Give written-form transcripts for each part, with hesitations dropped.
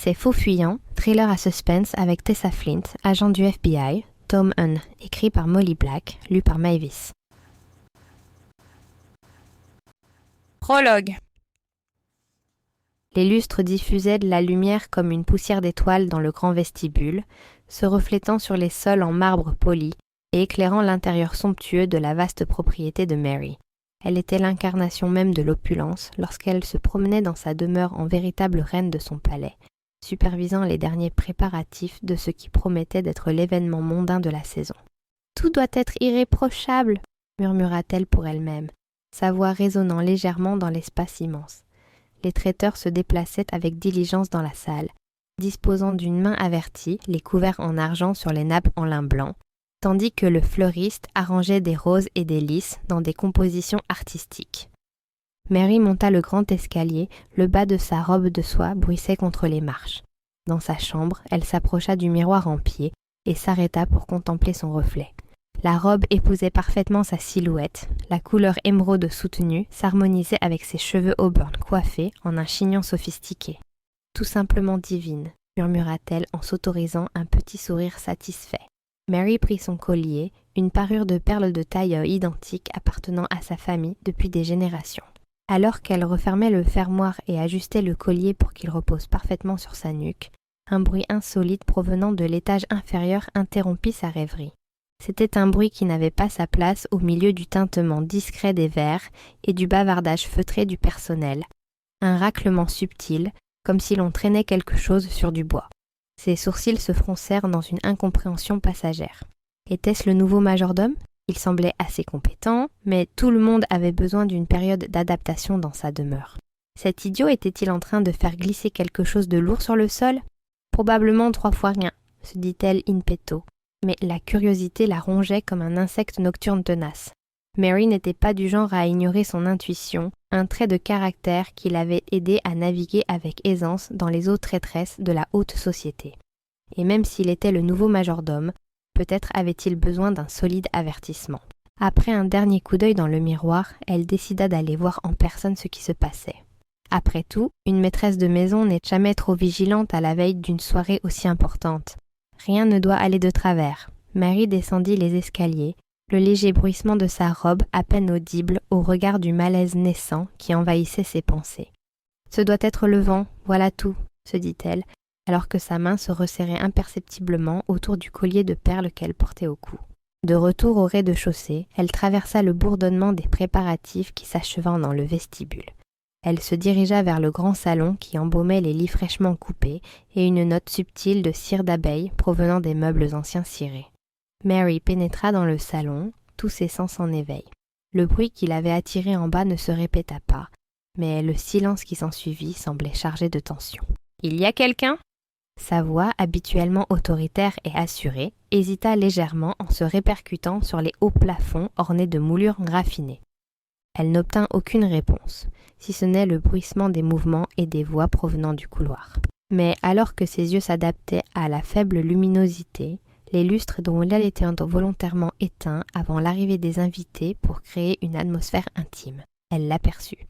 C'est Faux Fuyant, thriller à suspense avec Tessa Flint, agent du FBI, Tome Unn, écrit par Molly Black, lu par Mavis. Prologue. Les lustres diffusaient de la lumière comme une poussière d'étoiles dans le grand vestibule, se reflétant sur les sols en marbre poli et éclairant l'intérieur somptueux de la vaste propriété de Mary. Elle était l'incarnation même de l'opulence lorsqu'elle se promenait dans sa demeure en véritable reine de son palais, supervisant les derniers préparatifs de ce qui promettait d'être l'événement mondain de la saison. « Tout doit être irréprochable !» murmura-t-elle pour elle-même, sa voix résonnant légèrement dans l'espace immense. Les traiteurs se déplaçaient avec diligence dans la salle, disposant d'une main avertie les couverts en argent sur les nappes en lin blanc, tandis que le fleuriste arrangeait des roses et des lys dans des compositions artistiques. Mary monta le grand escalier, le bas de sa robe de soie bruissait contre les marches. Dans sa chambre, elle s'approcha du miroir en pied et s'arrêta pour contempler son reflet. La robe épousait parfaitement sa silhouette, la couleur émeraude soutenue s'harmonisait avec ses cheveux auburn coiffés en un chignon sophistiqué. « Tout simplement divine », murmura-t-elle en s'autorisant un petit sourire satisfait. Mary prit son collier, une parure de perles de taille identique appartenant à sa famille depuis des générations. Alors qu'elle refermait le fermoir et ajustait le collier pour qu'il repose parfaitement sur sa nuque, un bruit insolite provenant de l'étage inférieur interrompit sa rêverie. C'était un bruit qui n'avait pas sa place au milieu du tintement discret des verres et du bavardage feutré du personnel, un raclement subtil, comme si l'on traînait quelque chose sur du bois. Ses sourcils se froncèrent dans une incompréhension passagère. Était-ce le nouveau majordome ? Il semblait assez compétent, mais tout le monde avait besoin d'une période d'adaptation dans sa demeure. Cet idiot était-il en train de faire glisser quelque chose de lourd sur le sol ? Probablement 3 fois rien, se dit-elle in petto, mais la curiosité la rongeait comme un insecte nocturne tenace. Mary n'était pas du genre à ignorer son intuition, un trait de caractère qui l'avait aidé à naviguer avec aisance dans les eaux traîtresses de la haute société. Et même s'il était le nouveau majordome, peut-être avait-il besoin d'un solide avertissement. Après un dernier coup d'œil dans le miroir, elle décida d'aller voir en personne ce qui se passait. Après tout, une maîtresse de maison n'est jamais trop vigilante à la veille d'une soirée aussi importante. Rien ne doit aller de travers. Mary descendit les escaliers, le léger bruissement de sa robe à peine audible au regard du malaise naissant qui envahissait ses pensées. « Ce doit être le vent, voilà tout », se dit-elle, alors que sa main se resserrait imperceptiblement autour du collier de perles qu'elle portait au cou. De retour au rez-de-chaussée, elle traversa le bourdonnement des préparatifs qui s'achevant dans le vestibule. Elle se dirigea vers le grand salon qui embaumait les lits fraîchement coupés et une note subtile de cire d'abeille provenant des meubles anciens cirés. Mary pénétra dans le salon, tous ses sens en éveil. Le bruit qui l'avait attirée en bas ne se répéta pas, mais le silence qui s'ensuivit semblait chargé de tension. « Il y a quelqu'un ?» Sa voix, habituellement autoritaire et assurée, hésita légèrement en se répercutant sur les hauts plafonds ornés de moulures raffinées. Elle n'obtint aucune réponse, si ce n'est le bruissement des mouvements et des voix provenant du couloir. Mais alors que ses yeux s'adaptaient à la faible luminosité, les lustres dont elle était volontairement éteints avant l'arrivée des invités pour créer une atmosphère intime, elle l'aperçut.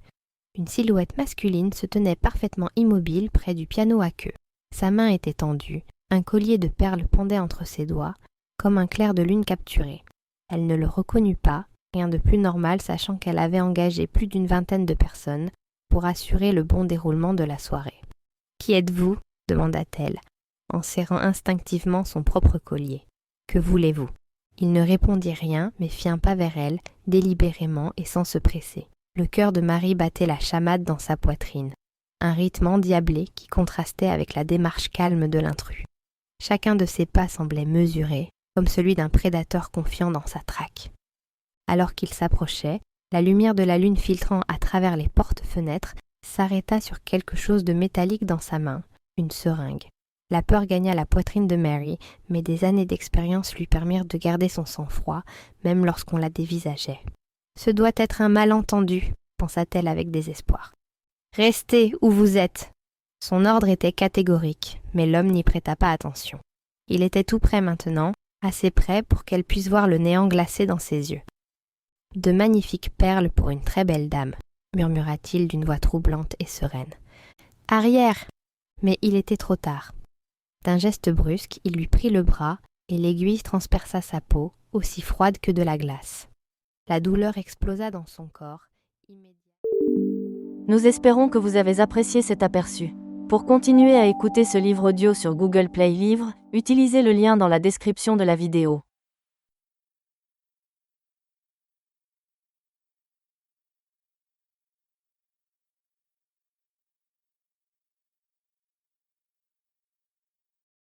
Une silhouette masculine se tenait parfaitement immobile près du piano à queue. Sa main était tendue, un collier de perles pendait entre ses doigts, comme un clair de lune capturé. Elle ne le reconnut pas, rien de plus normal sachant qu'elle avait engagé plus d'une vingtaine de personnes pour assurer le bon déroulement de la soirée. « Qui êtes-vous » demanda-t-elle, en serrant instinctivement son propre collier. « Que voulez-vous » Il ne répondit rien, mais fit un pas vers elle, délibérément et sans se presser. Le cœur de Marie battait la chamade dans sa poitrine, un rythme endiablé qui contrastait avec la démarche calme de l'intrus. Chacun de ses pas semblait mesuré, comme celui d'un prédateur confiant dans sa traque. Alors qu'il s'approchait, la lumière de la lune filtrant à travers les portes-fenêtres s'arrêta sur quelque chose de métallique dans sa main, une seringue. La peur gagna la poitrine de Mary, mais des années d'expérience lui permirent de garder son sang-froid, même lorsqu'on la dévisageait. « Ce doit être un malentendu », pensa-t-elle avec désespoir. « Restez où vous êtes !» Son ordre était catégorique, mais l'homme n'y prêta pas attention. Il était tout près maintenant, assez près pour qu'elle puisse voir le néant glacé dans ses yeux. « De magnifiques perles pour une très belle dame », murmura-t-il d'une voix troublante et sereine. « Arrière !» Mais il était trop tard. D'un geste brusque, il lui prit le bras et l'aiguille transperça sa peau, aussi froide que de la glace. La douleur explosa dans son corps. Nous espérons que vous avez apprécié cet aperçu. Pour continuer à écouter ce livre audio sur Google Play Livres, utilisez le lien dans la description de la vidéo.